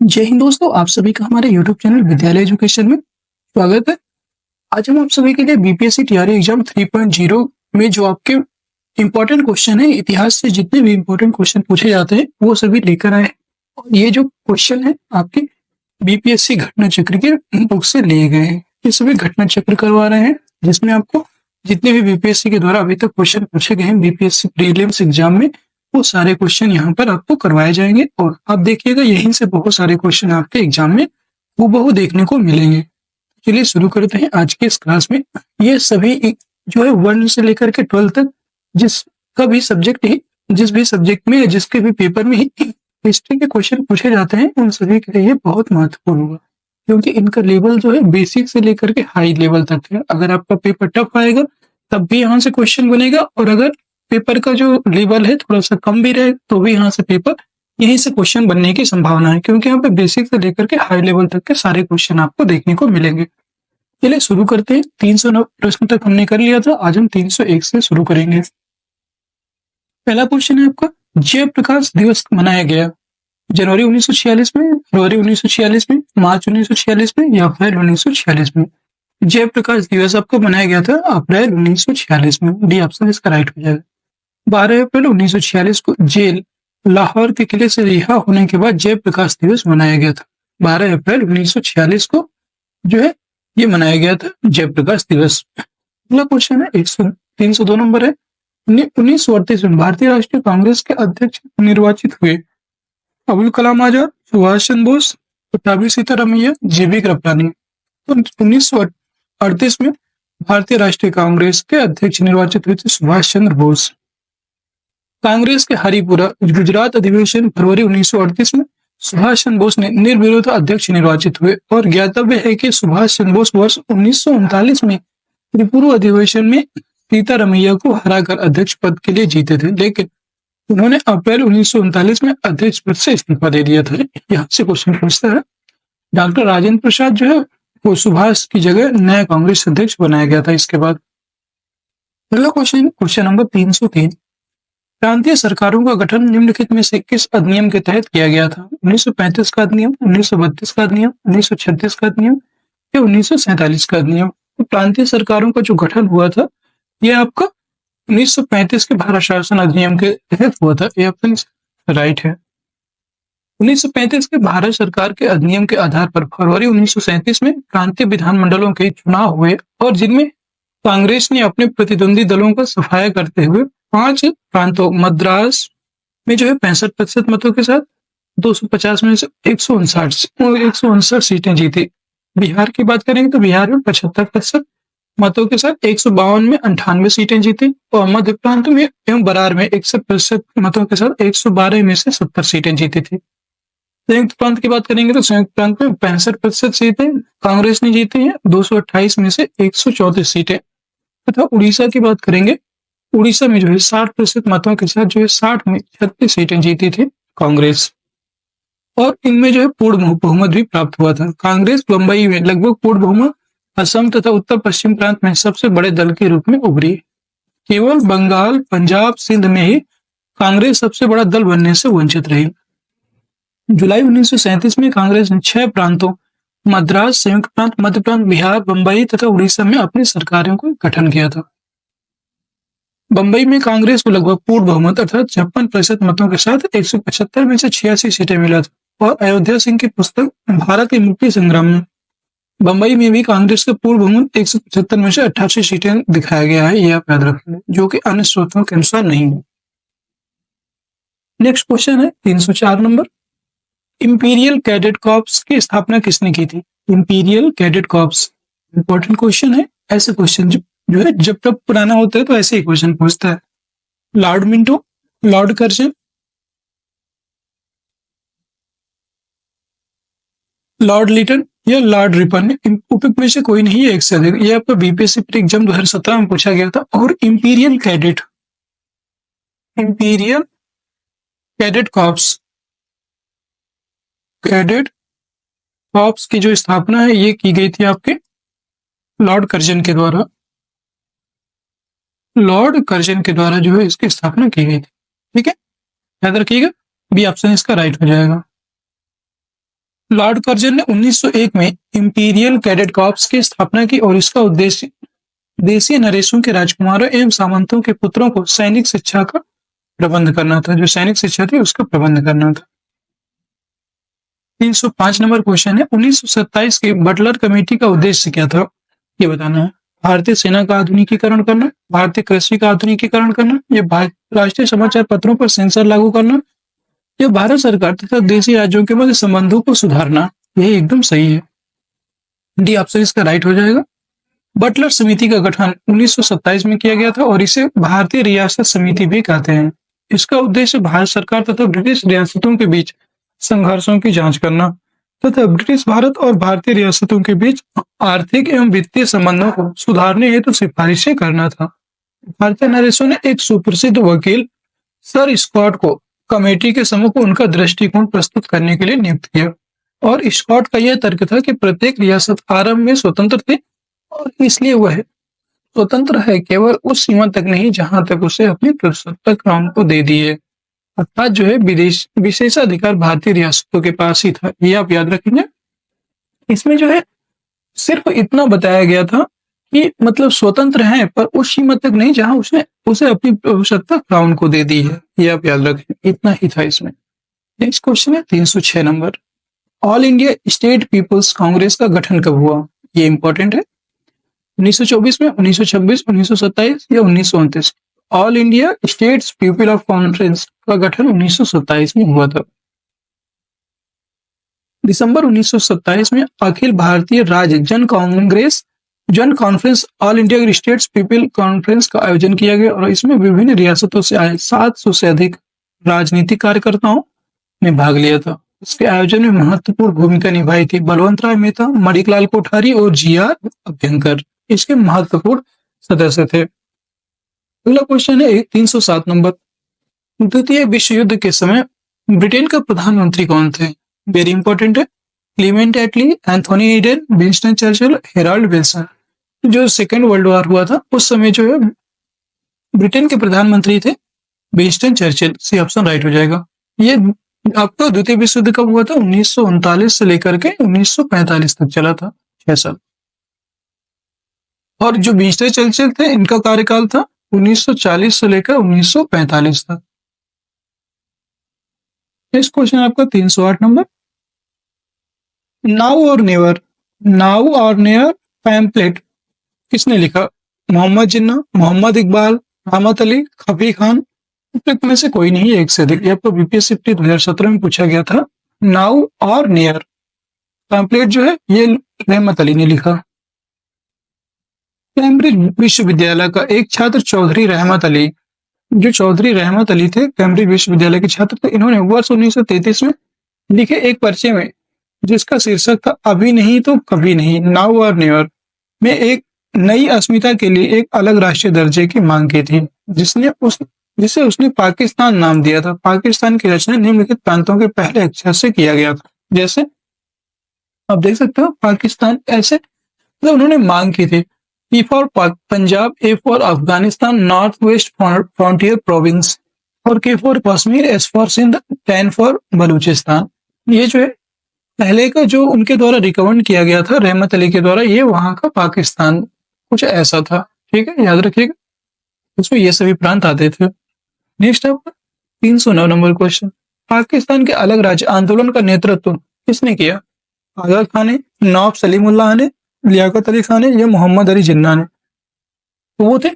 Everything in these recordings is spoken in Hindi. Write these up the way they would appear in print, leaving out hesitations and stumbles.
जय हिंद दोस्तों, आप सभी का हमारे YouTube चैनल विद्यालय एजुकेशन में स्वागत है। आज हम आप सभी के लिए बीपीएससी टीआरई एग्जाम 3.0 में जो आपके इम्पोर्टेंट क्वेश्चन है, इतिहास से जितने भी इम्पोर्टेंट क्वेश्चन पूछे जाते हैं वो सभी लेकर आए हैं। और ये जो क्वेश्चन है आपके बीपीएससी घटना चक्र के बुक से लिए गए हैं। ये सभी घटना चक्र करवा रहे हैं जिसमें आपको जितने भी बीपीएससी के द्वारा अभी तक क्वेश्चन पूछे गए हैं बीपीएससी प्रीलिम्स एग्जाम में, वो सारे क्वेश्चन यहाँ पर आपको करवाए जाएंगे। और आप देखिएगा यहीं से बहुत सारे क्वेश्चन आपके एग्जाम में हूबहू देखने को मिलेंगे। चलिए शुरू करते हैं आज के इस क्लास में। ये सभी जो है 1 से लेकर के 12 तक जिसका भी सब्जेक्ट ही जिस भी सब्जेक्ट में जिसके भी पेपर में हिस्ट्री के क्वेश्चन पूछे जाते हैं उन सभी के लिए ये बहुत महत्वपूर्ण होगा, क्योंकि इनका लेवल जो है बेसिक से लेकर के हाई लेवल तक है। अगर आपका पेपर टफ आएगा तब भी यहाँ से क्वेश्चन बनेगा, और अगर पेपर का जो लेवल है थोड़ा सा कम भी रहे तो भी यहाँ से पेपर यहीं से क्वेश्चन बनने की संभावना है, क्योंकि यहाँ पे बेसिक से लेकर के हाई लेवल तक के सारे क्वेश्चन आपको देखने को मिलेंगे। चलिए शुरू करते हैं। 309 प्रश्न तक हमने कर लिया था, आज हम 301 से शुरू करेंगे। पहला क्वेश्चन है आपका, जयप्रकाश दिवस मनाया गया जनवरी 1946 में, फरवरी 1946 में, मार्च 1946 में या अप्रैल 1946 में। जयप्रकाश दिवस आपको मनाया गया था अप्रैल 1946 में। डी ऑप्शन इसका राइट हो जाएगा। 12 अप्रैल 1946 को जेल लाहौर के किले से रिहा होने के बाद जयप्रकाश दिवस मनाया गया था। 12 अप्रैल 1946 को जो है ये मनाया गया था जयप्रकाश दिवस। अगला क्वेश्चन है 302 नंबर है। 1938 में भारतीय राष्ट्रीय कांग्रेस के अध्यक्ष निर्वाचित हुए अबुल कलाम आजाद, सुभाष चंद्र बोस, पट्टाभी सीतारामैया, जेबी कृपलानी। तो 1938 में भारतीय राष्ट्रीय कांग्रेस के अध्यक्ष निर्वाचित हुए थे सुभाष चंद्र बोस। कांग्रेस के हरिपुरा गुजरात अधिवेशन फरवरी 1938 में सुभाष चंद्र बोस ने निर्विरोध अध्यक्ष निर्वाचित हुए। और ज्ञातव्य है कि सुभाष चंद्र बोस वर्ष 1939 में त्रिपुरा अधिवेशन में सीतारामैया को हराकर अध्यक्ष पद के लिए जीते थे, लेकिन उन्होंने अप्रैल 1939 में अध्यक्ष पद से इस्तीफा दे दिया था। यहाँ से क्वेश्चन पूछता है, डॉक्टर राजेंद्र प्रसाद जो है वो सुभाष की जगह नया कांग्रेस अध्यक्ष बनाया गया था इसके बाद। अगला क्वेश्चन नंबर 303, प्रांतीय सरकारों का गठन निम्नलिखित में से किस अधिनियम के तहत किया गया था? 1935 का अधिनियम, 1932 का अधिनियम, 1936 का अधिनियम या 1947 का अधिनियम। तो प्रांतीय सरकारों का जो गठन हुआ था यह आपका 1935 के भारत शासन अधिनियम के तहत हुआ था। ये ऑप्शन राइट है। 1935 के भारत सरकार के अधिनियम के आधार पर फरवरी 1937 में प्रांतीय विधानमंडलों के चुनाव हुए, और जिनमें कांग्रेस ने अपने प्रतिद्वंदी दलों का सफाया करते हुए 5 प्रांतों मद्रास में जो है 65% मतों के साथ 250 में से 159 सीटें जीती। बिहार की बात करेंगे तो बिहार में 75% मतों के साथ 152 में 98 सीटें जीती। और मध्य प्रांत में एवं बरार में 61% मतों के साथ 112 में से 70 सीटें जीती थी। संयुक्त प्रांत की बात करेंगे तो संयुक्त प्रांत में 65% सीटें कांग्रेस ने जीती हैं, 228 में से 134 सीटें। तथा उड़ीसा की बात करेंगे, उड़ीसा में जो है 60% मतों के साथ जो है 60 में 36 सीटें जीती थी कांग्रेस। और इनमें जो है पूर्ण बहुमत भी प्राप्त हुआ था। कांग्रेस बंबई में लगभग पूर्ण बहुमत, असम तथा उत्तर पश्चिम प्रांत में सबसे बड़े दल के रूप में उभरी। केवल बंगाल, पंजाब, सिंध में ही कांग्रेस सबसे बड़ा दल बनने से वंचित रही। जुलाई 1937 में कांग्रेस ने 6 प्रांतों मद्रास, संयुक्त प्रांत, मध्य प्रांत, बिहार, बंबई तथा उड़ीसा में अपनी सरकारों का गठन किया था। बंबई में कांग्रेस को लगभग पूर्ण बहुमत अर्थात 56% मतों के साथ 175 में से 86 सीटें मिला था। और अयोध्या सिंह की पुस्तक भारत के मुक्ति संग्राम में बंबई में भी कांग्रेस के पूर्ण बहुमत 175 में से 88 सीटें दिखाया गया है, यह आप याद रखें, जो कि अन्य स्रोतों के अनुसार नहीं है। नेक्स्ट क्वेश्चन है 304 नंबर, इंपीरियल कैडेट कॉर्प्स की स्थापना किसने की थी? Imperial cadet corps important question है। ऐसे क्वेश्चन जो है जब तक पुराना होता है तो ऐसे ही क्वेश्चन पूछता है। Lord Minto, Lord Curzon, Lord Lytton या लॉर्ड रिपन, उपयुक्त में से कोई नहीं है, एक से अधिक। ये आपका बीपीएससी एग्जाम 2017 में पूछा गया था। और इंपीरियल कैडेट कॉर्प्स की जो स्थापना है ये की गई थी आपके लॉर्ड कर्जन के द्वारा। लॉर्ड कर्जन के द्वारा जो है इसकी स्थापना की गई थी। ठीक है, याद रखिएगा, बी ऑप्शन इसका राइट हो जाएगा। लॉर्ड कर्जन ने 1901 में इंपीरियल कैडेट कॉर्प्स की स्थापना की और इसका उद्देश्य देशीय नरेशों के राजकुमारों एवं सामंतों के पुत्रों को सैनिक शिक्षा का प्रबंध करना था। जो सैनिक शिक्षा थी उसका प्रबंध करना था। 305 नंबर क्वेश्चन है, 1927 की बटलर कमेटी का उद्देश्य क्या था, ये बताना है। भारतीय सेना का आधुनिकीकरण करना, भारतीय कृषि का आधुनिकीकरण करना, या राष्ट्रीय समाचार पत्रों पर सेंसर लागू करना, या भारत सरकार तथा देशी राज्यों के मध्य संबंधों को सुधारना। यही एकदम सही है, डी ऑप्शन इसका राइट हो जाएगा। बटलर समिति का गठन 1927 में किया गया था और इसे भारतीय रियासत समिति भी कहते हैं। इसका उद्देश्य भारत सरकार तथा ब्रिटिश रियासतों के बीच संघर्षों की जांच करना तथा ब्रिटिश भारत और भारतीय रियासतों के बीच आर्थिक एवं वित्तीय संबंधों को सुधारने हेतु सिफारिशें करना था। भारतीय नरेशों ने एक सुप्रसिद्ध वकील सर स्कॉट को कमेटी के समूह को उनका दृष्टिकोण प्रस्तुत करने के लिए नियुक्त किया और स्कॉट का यह तर्क था कि प्रत्येक रियासत आरंभ में स्वतंत्र थी और इसलिए वह स्वतंत्र है केवल उस सीमा तक नहीं जहां तक उसे अपनी प्रभुसत्ता क्राउन को दे दी है। अर्थात जो है विदेश विशेषाधिकार भारतीय रियासतों के पास ही था, ये आप याद रखेंगे। इसमें जो है सिर्फ इतना बताया गया था कि मतलब स्वतंत्र है पर उस सीमा तक नहीं जहां उसने उसे अपनी प्रभुसत्ता क्राउन को दे दी है, ये आप याद रखें, इतना ही था इसमें। नेक्स्ट क्वेश्चन है 306 number, All India State Peoples Congress का गठन कब हुआ, ये इंपॉर्टेंट है। 1924 में, 1926, 1927 या 1929। All India states people of conference का गठन 1927 में हुआ था। दिसंबर 1927 में अखिल भारतीय राज्य जन conference all India states people conference का आयोजन किया गया और इसमें विभिन्न रियासतों से आए 700 से अधिक राजनीतिक कार्यकर्ताओं ने भाग लिया था। इसके आयोजन में महत्वपूर्ण भूमिका निभाई थी बलवंत राय मेहता, मणिकलाल कोठारी और GR अभ्यंकर इसके महत्वपूर्ण सदस्य थे। अगला क्वेश्चन है 307 नंबर, द्वितीय विश्व युद्ध के समय ब्रिटेन का प्रधानमंत्री कौन थे, वेरी इंपॉर्टेंट है। Clement Attlee, Anthony Eden, Winston Churchill, Harold Wilson. जो सेकेंड वर्ल्ड वॉर हुआ था उस समय जो है ब्रिटेन के प्रधानमंत्री थे Winston Churchill, C option right हो जाएगा। ये आपका द्वितीय विश्व युद्ध कब हुआ था, 1939 से लेकर के 1945 तक चला था, 6 साल। और जो विंस्टन चर्चिल थे इनका कार्यकाल था 1940 से लेकर 1945 तक। नेक्स्ट क्वेश्चन आपका 308 नंबर, नाउ और नेवर पैम्पलेट किसने लिखा, मोहम्मद जिन्ना, मोहम्मद इकबाल, रहमत अली, खफी खान, में से कोई नहीं, एक से अधिक। आपको बीपीएससी 2017 में पूछा गया था। नाउ और नेयर पैम्पलेट जो है ये रहमत अली ने लिखा। कैम्ब्रिज विश्वविद्यालय का एक छात्र चौधरी रहमत अली, जो चौधरी रहमत अली थे कैम्ब्रिज विश्वविद्यालय के छात्र थे, इन्होंने वर्ष 1933 में लिखे एक पर्चे में जिसका शीर्षक था अभी नहीं तो कभी नहीं, नाउ और नेवर, में एक नई अस्मिता के लिए एक अलग राष्ट्रीय दर्जे की मांग की थी, जिसे उसने पाकिस्तान नाम दिया था। पाकिस्तान की रचना निम्नलिखित प्रांतों के पहले अक्षर से किया गया था। जैसे आप देख सकते हो पाकिस्तान, ऐसे तो उन्होंने मांग की थी। P for Punjab, A for Afghanistan, North West Frontier Province, और K for Kashmir, S for Sindh, N for Baluchistan. ये जो है पहले का जो उनके द्वारा रिकमेंड किया गया था रहमत अली के द्वारा, ये वहां का पाकिस्तान कुछ ऐसा था, ठीक है, याद रखिएगा। उसमें ये सभी प्रांत आते थे। नेक्स्ट आपका 309 नंबर क्वेश्चन, पाकिस्तान के अलग राज्य आंदोलन का नेतृत्व किसने किया, आगा खान ने, नवाब सलीमुल्लाह ने, लियाकत अली खान ने, या मोहम्मद अली जिन्ना ने। तो वो थे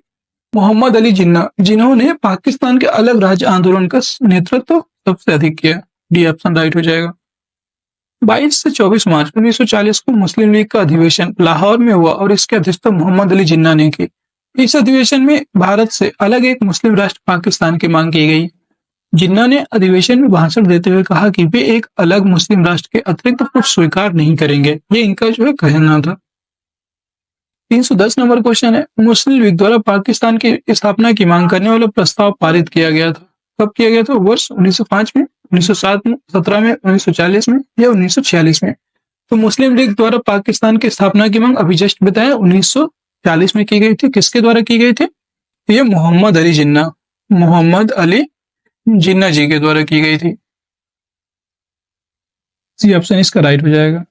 मोहम्मद अली जिन्ना, जिन्होंने पाकिस्तान के अलग राज्य आंदोलन का नेतृत्व सबसे अधिक किया, डी ऑप्शन राइट हो जाएगा। 22 से 24 मार्च 1940 को मुस्लिम लीग का अधिवेशन लाहौर में हुआ और इसके अध्यक्षता मोहम्मद अली जिन्ना ने की। इस अधिवेशन में भारत से अलग एक मुस्लिम राष्ट्र पाकिस्तान की मांग की गई। जिन्ना ने अधिवेशन में भाषण देते हुए कहा कि वे एक अलग मुस्लिम राष्ट्र के अतिरिक्त कुछ स्वीकार नहीं करेंगे, ये इनका जो है कहना था। 310 नंबर क्वेश्चन है, मुस्लिम लीग द्वारा पाकिस्तान की स्थापना की मांग करने वाला प्रस्ताव पारित किया गया था, कब किया गया था, वर्ष 1905 में, 1907 में, 17 में, 1940 में, या 1946 में। तो मुस्लिम लीग द्वारा पाकिस्तान की स्थापना की मांग अभी जस्ट बताया 1940 में की गई थी। किसके द्वारा की गई थी, ये मोहम्मद अली जिन्ना जी के द्वारा की गई थी। सी ऑप्शन इसका राइट हो जाएगा।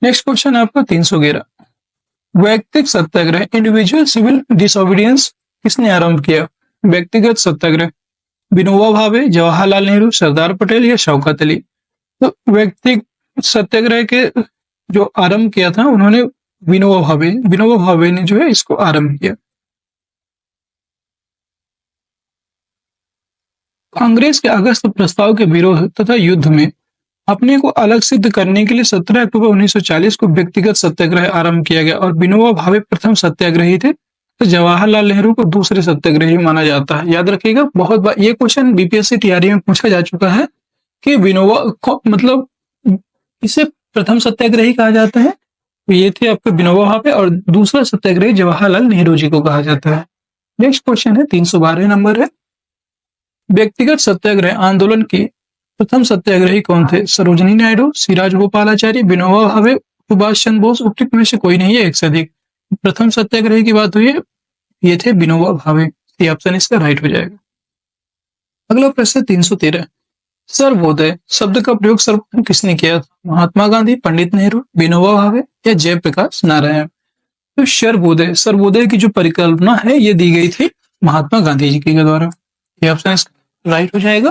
नेक्स्ट क्वेश्चन है आपका 311, व्यक्तिगत सत्याग्रह इंडिविजुअल सिविल डिसोबीडियंस किसने आरंभ किया? व्यक्तिगत सत्याग्रह विनोबा भावे, जवाहरलाल नेहरू, सरदार पटेल या शौकत अली? तो व्यक्तिगत सत्याग्रह के जो आरंभ किया था उन्होंने विनोबा भावे ने जो है इसको आरंभ किया। कांग्रेस के अगस्त प्रस्ताव के विरोध तथा युद्ध में अपने को अलग सिद्ध करने के लिए 17 अक्टूबर 1940 को व्यक्तिगत सत्याग्रह आरंभ किया गया और विनोबा भावे प्रथम सत्याग्रही थे, तो जवाहरलाल नेहरू को दूसरे सत्याग्रही माना जाता है। याद रखिएगा, बहुत बार ये क्वेश्चन बीपीएससी टीआरई में पूछा जा चुका है कि विनोबा मतलब इसे प्रथम सत्याग्रही कहा जाता है, तो ये थे आपके विनोबा भावे, और दूसरा सत्याग्रही जवाहरलाल नेहरू जी को कहा जाता है। नेक्स्ट क्वेश्चन है 312 नंबर है, व्यक्तिगत सत्याग्रह आंदोलन की प्रथम सत्याग्रही कौन थे? सरोजिनी नायडू, सिराज गोपालाचारी, विनोबा भावे, सुभाष चंद्र बोस? उपयुक्त में से कोई नहीं है, एक से अधिक। प्रथम सत्याग्रही की बात हुई है, ये थे विनोबा भावे। ये ऑप्शन इसका राइट हो जाएगा। अगला प्रश्न 313, सर्वोदय शब्द का प्रयोग सर्वप्रथम किसने किया? महात्मा गांधी, पंडित नेहरू, विनोबा भावे या जयप्रकाश नारायण? तो सर्वोदय की जो परिकल्पना है ये दी गई थी महात्मा गांधी जी के द्वारा। ये ऑप्शन राइट हो जाएगा।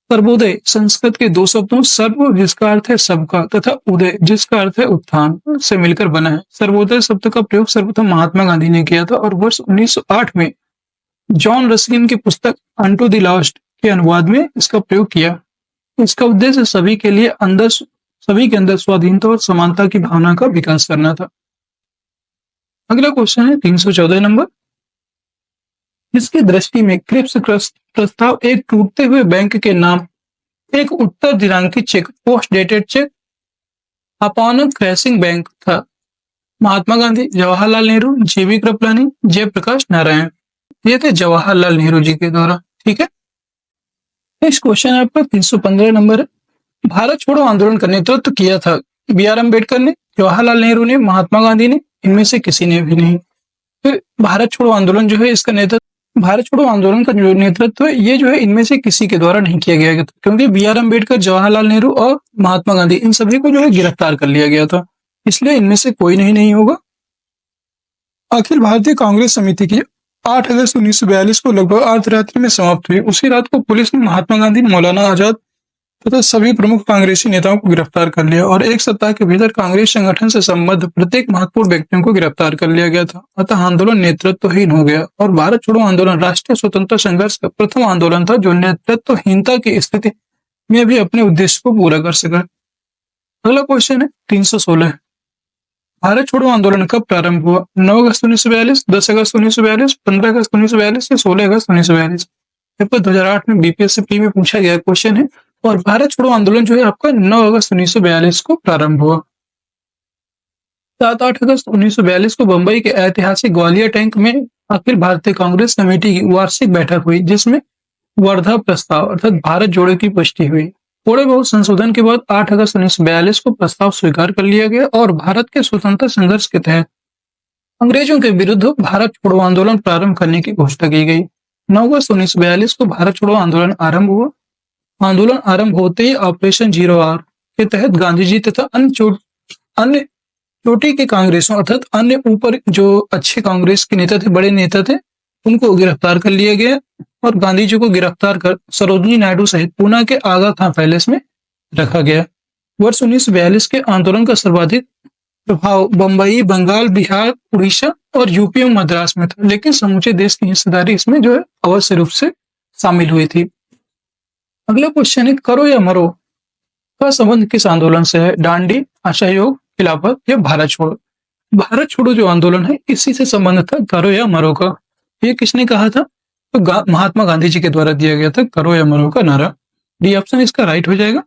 सर्वोदय संस्कृत के दो शब्दों सर्व जिसका अर्थ है सबका तथा उदय जिसका अर्थ है उत्थान से मिलकर बना है। सर्वोदय शब्द का प्रयोग सर्वप्रथम महात्मा गांधी ने किया था और वर्ष 1908 में जॉन रस्किन की पुस्तक अनटू द लास्ट के अनुवाद में इसका प्रयोग किया। इसका उद्देश्य सभी के अंदर स्वाधीनता और समानता की भावना का विकास करना था। अगला क्वेश्चन है 314 नंबर, जिसकी दृष्टि में क्रिप्स प्रस्ताव एक टूटते हुए बैंक के नाम, एक उत्तर दिनांकित cheque, post dated cheque upon crashing bank था? महात्मा गांधी, जवाहरलाल नेहरू, जीवी कृपलानी, जयप्रकाश नारायण? ये थे जवाहरलाल नेहरू जी के द्वारा। ठीक है, नेक्स्ट क्वेश्चन है आपका 315 नंबर है, भारत छोड़ो आंदोलन का नेतृत्व किया था बी आर अम्बेडकर ने, जवाहरलाल नेहरू ने, महात्मा गांधी ने? इनमें से किसी ने भी नहीं। तो भारत छोड़ो आंदोलन जो है इसका नेतृत्व, भारत छोड़ो आंदोलन का जो नेतृत्व है ये जो है इनमें से किसी के द्वारा नहीं किया गया, क्योंकि बी आर अम्बेडकर, जवाहरलाल नेहरू और महात्मा गांधी इन सभी को जो है गिरफ्तार कर लिया गया था, इसलिए इनमें से कोई नहीं होगा। अखिल भारतीय कांग्रेस समिति की 8 अगस्त 1942 को लगभग अर्धरात्रि में समाप्त हुई। उसी रात को पुलिस ने महात्मा गांधी, मौलाना आजाद तथा सभी प्रमुख कांग्रेसी नेताओं को गिरफ्तार कर लिया और एक सप्ताह के भीतर कांग्रेस संगठन से संबद्ध प्रत्येक महत्वपूर्ण व्यक्तियों को गिरफ्तार कर लिया गया था। अतः आंदोलन नेतृत्वहीन हो गया और भारत छोड़ो आंदोलन राष्ट्रीय स्वतंत्रता संघर्ष का प्रथम आंदोलन था जो नेतृत्वहीनता की स्थिति में भी अपने उद्देश्य को पूरा कर सका। अगला क्वेश्चन है 316, भारत छोड़ो आंदोलन कब प्रारंभ हुआ? 9 अगस्त 1942, 10 अगस्त 1942, 15 अगस्त 1942 या 16 अगस्त 1942? पेपर 2008 में बीपीएससी में पूछा गया क्वेश्चन है और भारत छोड़ो आंदोलन जो है आपका 9 अगस्त 1942 को प्रारंभ हुआ। 7-8 अगस्त 1942 को बंबई के ऐतिहासिक ग्वालियर टैंक में अखिल भारतीय कांग्रेस कमेटी की वार्षिक बैठक हुई जिसमें वर्धा प्रस्ताव अर्थात भारत जोड़ो की पुष्टि हुई। थोड़े बहुत संशोधन के बाद 8 अगस्त 1942 को प्रस्ताव स्वीकार कर लिया गया और भारत के स्वतंत्रता संघर्ष के तहत अंग्रेजों के विरुद्ध भारत छोड़ो आंदोलन प्रारंभ करने की घोषणा की गई। 9 अगस्त 1942 को भारत छोड़ो आंदोलन आरंभ हुआ। आंदोलन आरंभ होते ही ऑपरेशन 0R के तहत गांधी जी तथा अन्य चोटी के कांग्रेसों अर्थात अन्य ऊपर जो अच्छे कांग्रेस के नेता थे, बड़े नेता थे, उनको गिरफ्तार कर लिया गया और गांधी जी को गिरफ्तार कर सरोजिनी नायडू सहित पूना के आगा खां पैलेस में रखा गया। वर्ष 1942 के आंदोलन का सर्वाधिक प्रभाव बंबई, बंगाल, बिहार, उड़ीसा और यूपी और मद्रास में था, लेकिन समूचे देश की हिस्सेदारी इसमें जो है अवश्य रूप से शामिल हुई थी। अगला क्वेश्चन है, करो या मरो का संबंध किस आंदोलन से है? डांडी, असहयोग, खिलाफत या भारत छोड़ो? भारत छोड़ो जो आंदोलन है इसी से संबंध था करो या मरो का। ये किसने कहा था? तो महात्मा गांधी जी के द्वारा दिया गया था करो या मरो का नारा। डी ऑप्शन इसका राइट हो जाएगा।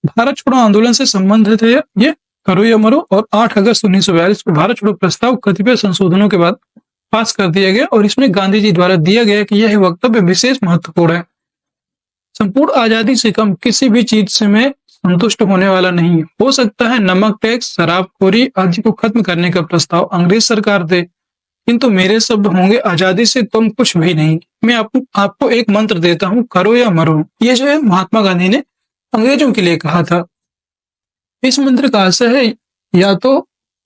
भारत छोड़ो आंदोलन से संबंधित है ये करो या मरो और 8 अगस्त 1942 को भारत छोड़ो प्रस्ताव कतिपय संशोधनों के बाद पास कर दिया गया और इसमें गांधी जी द्वारा दिया गया कि यह वक्तव्य विशेष महत्वपूर्ण है। संपूर्ण आजादी से कम किसी भी चीज से मैं संतुष्ट होने वाला नहीं। हो सकता है नमक टैक्स, शराबखोरी आदि को खत्म करने का प्रस्ताव अंग्रेज सरकार दे, किंतु मेरे शब्द होंगे आजादी से कम कुछ भी नहीं। मैं आपको एक मंत्र देता हूँ, करो या मरो। ये जो है महात्मा गांधी ने अंग्रेजों के लिए कहा था। इस मंत्र का आशय है या तो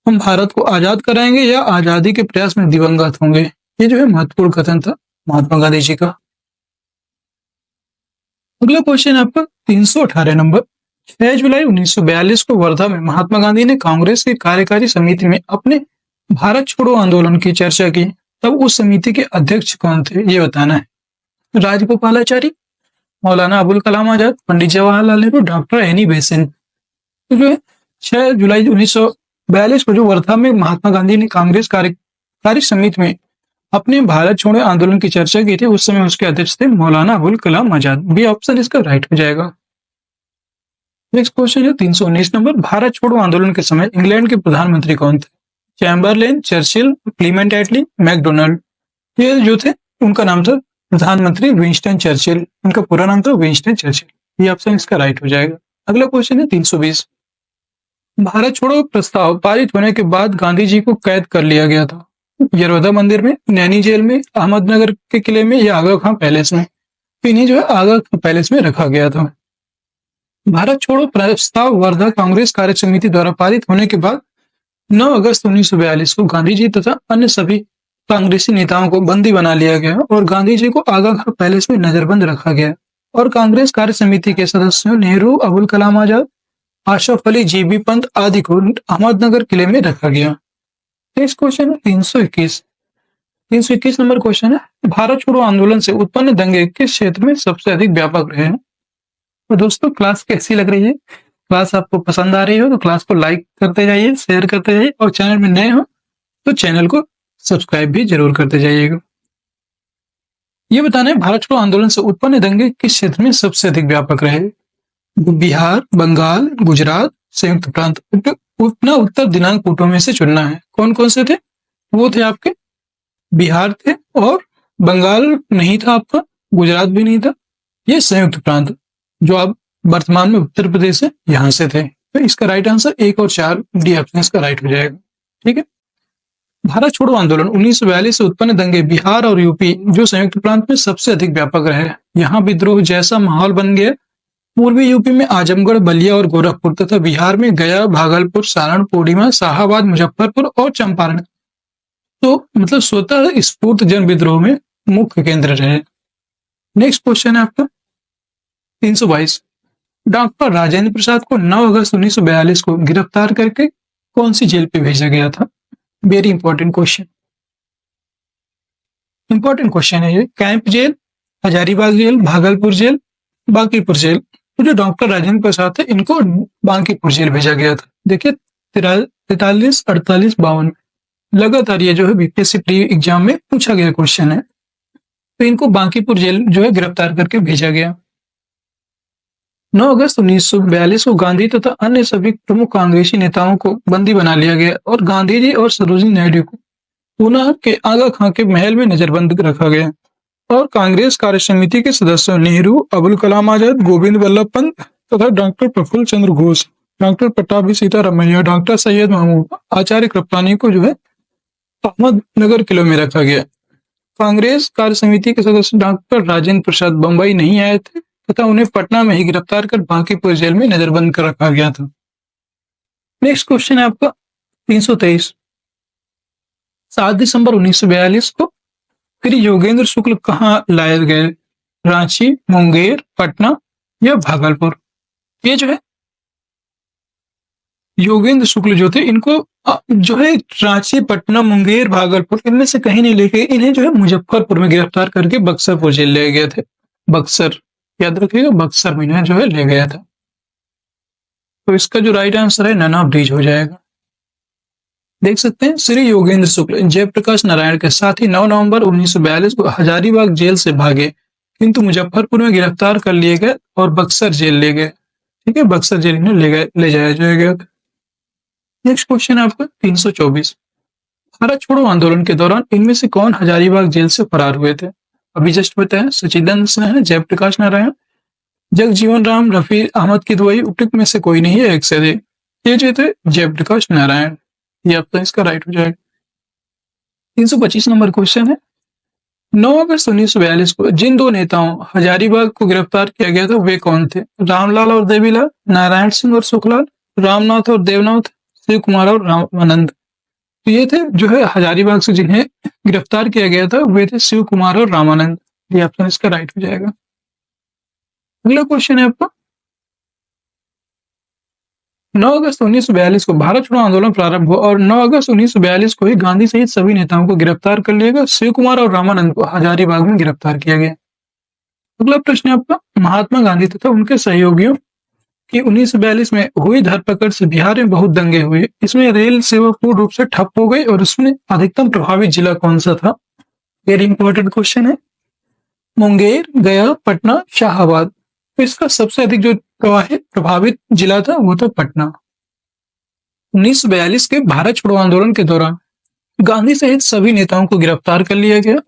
हम भारत को आजाद कराएंगे या आजादी के प्रयास में दिवंगत होंगे। ये जो है महत्वपूर्ण कथन था महात्मा गांधी जी का। अगला क्वेश्चन आपका 318 नंबर। 6 जुलाई 1942 को वर्धा में महात्मा गांधी ने कांग्रेस की कार्यकारी समिति में अपने भारत छोड़ो आंदोलन की चर्चा की। तब उस समिति के अध्यक्ष कौन थे, ये बताना है। Rajagopalachari, Maulana Abul Kalam Azad, Pandit Jawaharlal Nehru, doctor Annie Besant. तो जो है 6 जुलाई 1942 को जो वर्धा में महात्मा गांधी ने कांग्रेस कार्य समिति में अपने भारत छोड़ो आंदोलन की चर्चा की थी, उस समय उसके अध्यक्ष थे मौलाना अबुल कलाम आजाद। बी ऑप्शन इसका राइट हो जाएगा। नेक्स्ट क्वेश्चन है 319 नंबर। भारत छोड़ो आंदोलन के समय इंग्लैंड के प्रधानमंत्री कौन थे? चैम्बरलेन, चर्चिल, क्लीमेंट एटली, मैकडोनाल्ड। ये जो थे उनका नाम था प्रधानमंत्री विंस्टन चर्चिल। उनका पूरा नाम था विंस्टन चर्चिल। ये ऑप्शन इसका राइट हो जाएगा। अगला क्वेश्चन है 320। भारत छोड़ो प्रस्ताव पारित होने के बाद गांधी जी को कैद कर लिया गया था। यशोदा मंदिर में, नैनी जेल में, अहमदनगर के किले में या आगा खां पैलेस में। इन्हें जो है आगा खां पैलेस में रखा गया था। भारत छोड़ो प्रस्ताव वर्धा कांग्रेस कार्य समिति द्वारा पारित होने के बाद 9 अगस्त 1942 को गांधी जी तथा अन्य सभी कांग्रेसी नेताओं को बंदी बना लिया गया और गांधी जी को आगा खां पैलेस में नजरबंद रखा गया और कांग्रेस कार्य समिति के सदस्यों नेहरू, अबुल कलाम आजाद, आशफ अली, जीबी पंत आदि को अहमदनगर किले में रखा गया। नेक्स्ट क्वेश्चन है 321 नंबर क्वेश्चन है। भारत छोड़ो आंदोलन से उत्पन्न दंगे किस क्षेत्र में सबसे अधिक व्यापक रहे हैं? तो दोस्तों क्लास कैसी लग रही है? क्लास आपको पसंद आ रही हो तो क्लास को लाइक करते जाइए, शेयर करते जाइए और चैनल में नए हो तो चैनल को सब्सक्राइब भी जरूर करते जाइएगा। ये बताना है भारत छोड़ो आंदोलन से उत्पन्न दंगे किस क्षेत्र में सबसे अधिक व्यापक रहे? बिहार, बंगाल, गुजरात, संयुक्त प्रांत। अपना उत्तर दिनांक पुटों में से चुनना है। कौन कौन से थे? वो थे आपके बिहार थे और बंगाल नहीं था आपका, गुजरात भी नहीं था, ये संयुक्त प्रांत जो अब वर्तमान में उत्तर प्रदेश है यहां से थे। तो इसका राइट आंसर 1 और 4 डी ऑप्शन इसका राइट हो जाएगा। ठीक है। भारत छोड़ो आंदोलन 1942 से उत्पन्न दंगे बिहार और यूपी जो संयुक्त प्रांत में सबसे अधिक व्यापक रहे। यहाँ विद्रोह जैसा माहौल बन गया। पूर्वी यूपी में आजमगढ़, बलिया और गोरखपुर तथा बिहार में गया, भागलपुर, सारण, पूर्णिमा, शाहाबाद, मुजफ्फरपुर और चंपारण तो मतलब स्वतः स्फूर्त जन विद्रोह में मुख्य केंद्र रहे। नेक्स्ट क्वेश्चन है आपका 322। डॉक्टर राजेंद्र प्रसाद को 9 अगस्त 1942 को गिरफ्तार करके कौन सी जेल पे भेजा गया था? Very important question. Important question है ये। Camp jail, Hazaribagh jail, Bhagalpur jail, Bankipur jail. तो जो डॉक्टर राजेंद्र प्रसाद थे इनको बांकीपुर जेल भेजा गया था। देखिए 43, 48, 52 लगातार ये जो है बीपीएससी प्री एग्जाम में पूछा गया क्वेश्चन है। तो इनको बांकीपुर जेल जो है गिरफ्तार करके भेजा गया। 9 अगस्त 1942 को गांधी तथा अन्य सभी प्रमुख कांग्रेसी नेताओं को बंदी बना लिया गया और गांधी जी और सरोजिनी नायडू को पुणे के आगा खां के महल में नजरबंद रखा गया और कांग्रेस कार्य समिति के सदस्यों नेहरू, अबुल कलाम आजाद, गोविंद वल्लभ पंत तथा डॉक्टर प्रफुल्ल चंद्र घोष, डॉक्टर पट्टाभी सीतारामैया, डॉक्टर सैयद महमूद, आचार्य कृपलानी को जो है अहमदनगर किले में रखा गया। कांग्रेस कार्य समिति के सदस्य डॉक्टर राजेंद्र प्रसाद बंबई नहीं आए थे तथा उन्हें पटना में ही गिरफ्तार कर बांकीपुर जेल में नजरबंद कर रखा गया था। नेक्स्ट क्वेश्चन है आपका 323। 7 दिसंबर 1942 को फिर योगेंद्र शुक्ल कहाँ लाए गए? रांची, मुंगेर, पटना या भागलपुर? ये जो है योगेंद्र शुक्ल जो थे इनको जो है रांची, पटना, मुंगेर, भागलपुर इनमें से कहीं नहीं लेके इन्हें जो है मुजफ्फरपुर में गिरफ्तार करके बक्सरपुर जेल ले गए थे। बक्सर याद रखिएगा, बक्सर में इन्हें जो है ले गया था। तो इसका जो राइट आंसर है नन ऑफ दीज हो जाएगा। देख सकते हैं श्री योगेंद्र शुक्ल जयप्रकाश नारायण के साथ ही 9 नवंबर 1942 को हजारीबाग जेल से भागे किंतु मुजफ्फरपुर में गिरफ्तार कर लिए गए और बक्सर जेल ले गए। ठीक है, बक्सर जेल इन्हें ले जाया जाएगा। नेक्स्ट क्वेश्चन है आपका 324। भारत छोड़ो आंदोलन के दौरान इनमें से कौन हजारीबाग जेल से फरार हुए थे? अभी जस्ट बताया सचिदानंद सिन्हा, जयप्रकाश नारायण, जगजीवन राम, रफी अहमद किदवई, उपयुक्त में से कोई नहीं है, एक से अधिक। ये जो थे जयप्रकाश नारायण। ये आपका इसका राइट हो जाएगा। 325 नंबर क्वेश्चन है। 9 अगस्त 1942 को जिन दो नेताओं हजारीबाग को गिरफ्तार किया गया था वे कौन थे? रामलाल और देवीलाल, नारायण सिंह और सुखलाल, रामनाथ और देवनाथ, शिव कुमार और रामानंद। तो ये थे जो है हजारीबाग से जिन्हें गिरफ्तार किया गया था वे थे शिव कुमार और रामानंद। ये ऑप्शन इसका राइट हो जाएगा। अगला क्वेश्चन है आपका, 9 अगस्त 1942 को भारत छोड़ो आंदोलन प्रारंभ हुआ और 9 अगस्त 1942 को ही गांधी सहित सभी नेताओं को गिरफ्तार कर लिया गया। शिव कुमार और रामानंद को हजारीबाग में गिरफ्तार किया गया। अगला प्रश्न है आपका, महात्मा गांधी तथा उनके सहयोगियों की 1942 में हुई धरपकड़ से बिहार में बहुत दंगे हुए। इसमें रेल सेवा पूर्ण रूप से ठप हो गई और उसमें अधिकतम प्रभावित जिला कौन सा था? वेरी इंपॉर्टेंट क्वेश्चन है। मुंगेर, गया, पटना, शाहाबाद। तो इसका सबसे अधिक जो प्रभावित जिला था वो था पटना। 1942 के भारत छोड़ो आंदोलन के दौरान गांधी सहित सभी नेताओं को गिरफ्तार कर लिया गया।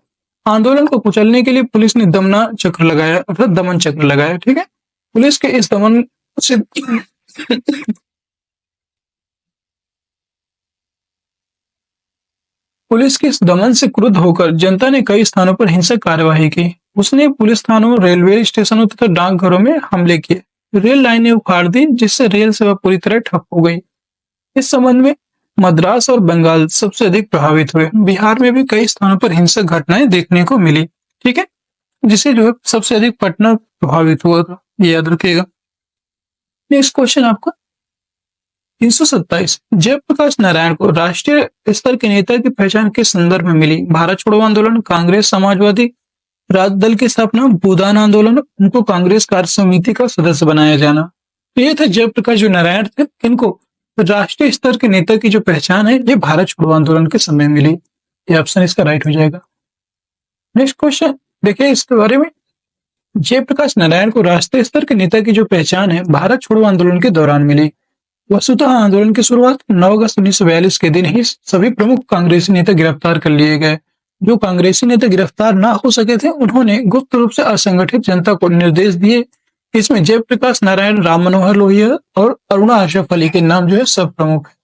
आंदोलन को कुचलने के लिए पुलिस ने दमन चक्र लगाया। ठीक है, पुलिस के इस दमन से पुलिस के इस दमन से क्रुद्ध होकर जनता ने कई स्थानों पर हिंसक कार्यवाही की। उसने पुलिस थानों, रेलवे स्टेशनों तथा डाकघरों में हमले किए, रेल लाइनें उखाड़ दी जिससे रेल सेवा पूरी तरह ठप हो गई। इस संबंध में मद्रास और बंगाल सबसे अधिक प्रभावित हुए। बिहार में भी कई स्थानों पर हिंसक घटनाएं देखने को मिली। ठीक है, जिससे जो है सबसे अधिक पटना प्रभावित हुआ था, ये याद रखिएगा। नेक्स्ट क्वेश्चन आपका 327, जयप्रकाश नारायण को राष्ट्रीय स्तर के नेता की पहचान किस संदर्भ में मिली? भारत छोड़ो आंदोलन, कांग्रेस, समाजवादी राज दल की स्थापना, भूदान आंदोलन, उनको कांग्रेस कार्य समिति का सदस्य बनाया जाना। तो ये थे जयप्रकाश जो नारायण थे, इनको राष्ट्रीय स्तर के नेता की जो पहचान है ये भारत छोड़ो आंदोलन के समय मिली। ये ऑप्शन इसका राइट हो जाएगा। नेक्स्ट क्वेश्चन देखिए इसके बारे में, जयप्रकाश नारायण को राष्ट्रीय स्तर के नेता की जो पहचान है भारत छोड़ो आंदोलन के दौरान मिली। वस्तुतः आंदोलन की शुरुआत 9 अगस्त 1942 के दिन ही सभी प्रमुख कांग्रेसी नेता गिरफ्तार कर लिए गए। जो कांग्रेसी नेता गिरफ्तार ना हो सके थे उन्होंने गुप्त रूप से असंगठित जनता को निर्देश दिए। इसमें जयप्रकाश नारायण, राम मनोहर लोहिया और अरुणा अशरफ अली के नाम जो है सब प्रमुख है।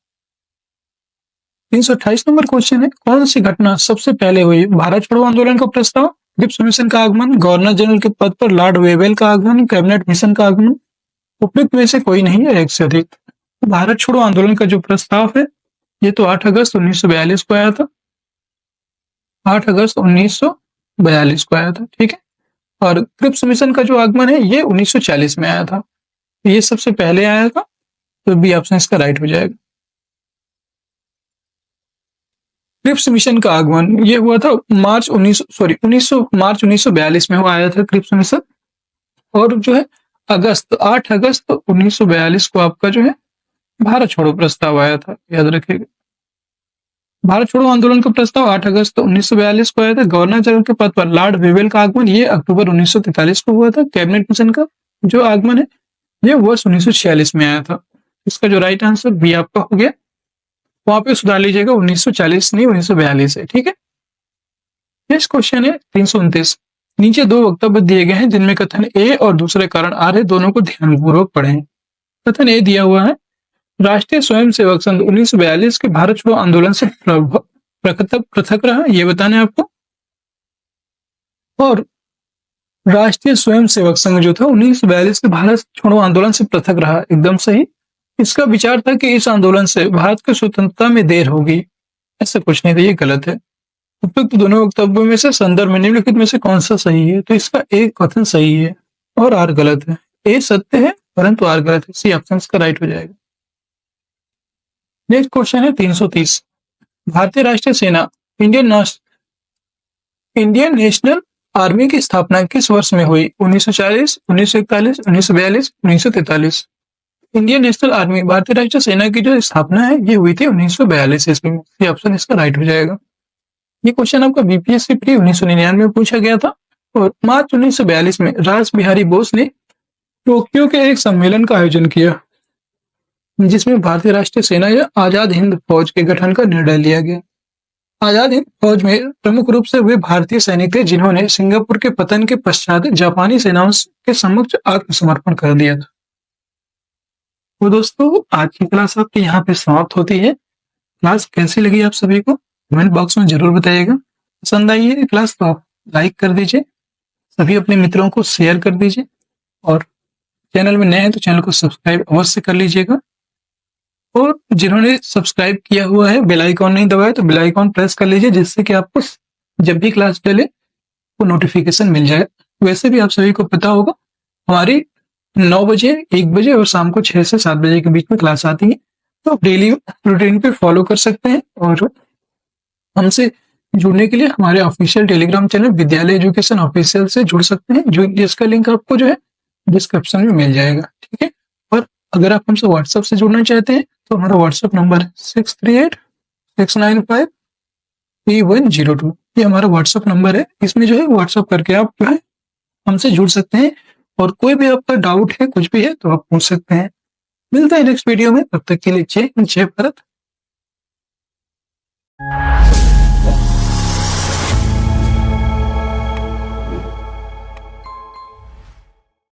328 नंबर क्वेश्चन है, कौन सी घटना सबसे पहले हुई? भारत छोड़ो आंदोलन का प्रस्ताव, गिब्स मिशन का आगमन, गवर्नर जनरल के पद पर लॉर्ड वेवेल का आगमन, कैबिनेट मिशन का आगमन, उपयुक्त में से कोई नहीं है एक से अधिक। भारत छोड़ो आंदोलन का जो प्रस्ताव है ये तो 8 अगस्त 1942 को आया था। 8 अगस्त 1942 को आया था। ठीक है, और क्रिप्स मिशन का जो आगमन है ये 1940 में आया था। ये सबसे पहले आया था, तो बी ऑप्शन इसका राइट हो जाएगा। क्रिप्स मिशन का आगमन ये हुआ था मार्च 1942 में हुआ आया था क्रिप्स मिशन। और जो है 8 अगस्त 1942 को आपका जो है भारत छोड़ो प्रस्ताव आया था, याद रखिएगा। भारत छोड़ो आंदोलन का प्रस्ताव 8 अगस्त 1942 को आया था। गवर्नर जनरल के पद पर लॉर्ड वेवेल का आगमन ये अक्टूबर 1943 को हुआ था। कैबिनेट मिशन का जो आगमन है ये वर्ष 1946 में आया था। इसका जो राइट आंसर बी आपका हो गया। वहां पे सुधार लीजिएगा, 1940 नहीं 1942 है। ठीक है, नेक्स्ट क्वेश्चन है 329, नीचे दो वक्तव्य दिए गए हैं जिनमें कथन ए और दूसरे कारण आर है, दोनों को ध्यानपूर्वक पढ़ें। कथन ए दिया हुआ है, राष्ट्रीय स्वयंसेवक संघ 1942 के भारत छोड़ो आंदोलन से पृथक रहा, ये बताना है आपको। और राष्ट्रीय स्वयंसेवक संघ जो था 1942 के भारत छोड़ो आंदोलन से पृथक रहा, एकदम सही। इसका विचार था कि इस आंदोलन से भारत की स्वतंत्रता में देर होगी, ऐसा कुछ नहीं था, ये गलत है। उपयुक्त दोनों वक्तव्यों में से संदर्भ में निम्नलिखित में से कौन सा सही है? तो इसका ए कथन सही है और आर गलत है। ए सत्य है परंतु आर गलत है, सी ऑप्शन इसका राइट हो जाएगा। नेक्स्ट क्वेश्चन है 330, भारतीय राष्ट्रीय सेना इंडियन नेशनल आर्मी की स्थापना किस वर्ष में हुई? 1940, 1941, 1942, 1943। इंडियन नेशनल आर्मी भारतीय राष्ट्रीय सेना की जो स्थापना है ये हुई थी 1942 ईस्वी में, ये ऑप्शन इसका राइट हो जाएगा। ये क्वेश्चन आपका बीपीएससी प्री 1999 में पूछा गया था। और मार्च 1942 में रास बिहारी बोस ने टोक्यो के एक सम्मेलन का आयोजन किया जिसमें भारतीय राष्ट्रीय सेना या आजाद हिंद फौज के गठन का निर्णय लिया गया। आजाद हिंद फौज में प्रमुख रूप से वे भारतीय सैनिक थे जिन्होंने सिंगापुर के पतन के पश्चात जापानी सेनाओं के समक्ष आत्मसमर्पण कर दिया था। तो दोस्तों आज की क्लास आपकी यहाँ पे समाप्त होती है। क्लास कैसी लगी आप सभी को कमेंट बॉक्स में जरूर बताइएगा। पसंद आई है क्लास तो आप लाइक कर दीजिए, सभी अपने मित्रों को शेयर कर दीजिए और चैनल में नए हैं तो चैनल को सब्सक्राइब अवश्य कर लीजिएगा। और जिन्होंने सब्सक्राइब किया हुआ है, बेल आइकॉन नहीं दबाया तो बेल आइकॉन प्रेस कर लीजिए, जिससे कि आपको जब भी क्लास डले वो नोटिफिकेशन मिल जाए। वैसे भी आप सभी को पता होगा हमारी 9 बजे, 1 बजे और शाम को 6 से 7 बजे के बीच में क्लास आती है, तो आप डेली रूटीन पे फॉलो कर सकते हैं। और हमसे जुड़ने के लिए हमारे ऑफिशियल टेलीग्राम चैनल विद्यालय एजुकेशन ऑफिशियल से जुड़ सकते हैं, जो जिसका लिंक आपको जो है डिस्क्रिप्शन में मिल जाएगा, ठीक है। और अगर आप हमसे व्हाट्सएप से जुड़ना चाहते हैं तो हमारा व्हाट्सएप नंबर है 6386953102। ये हमारा व्हाट्सएप नंबर है, इसमें जो है व्हाट्सएप करके आप जो है हमसे जुड़ सकते हैं और कोई भी आपका डाउट है, कुछ भी है तो आप पूछ सकते हैं। मिलते हैं नेक्स्ट वीडियो में, तब तक के लिए जय हिंद, जय भारत।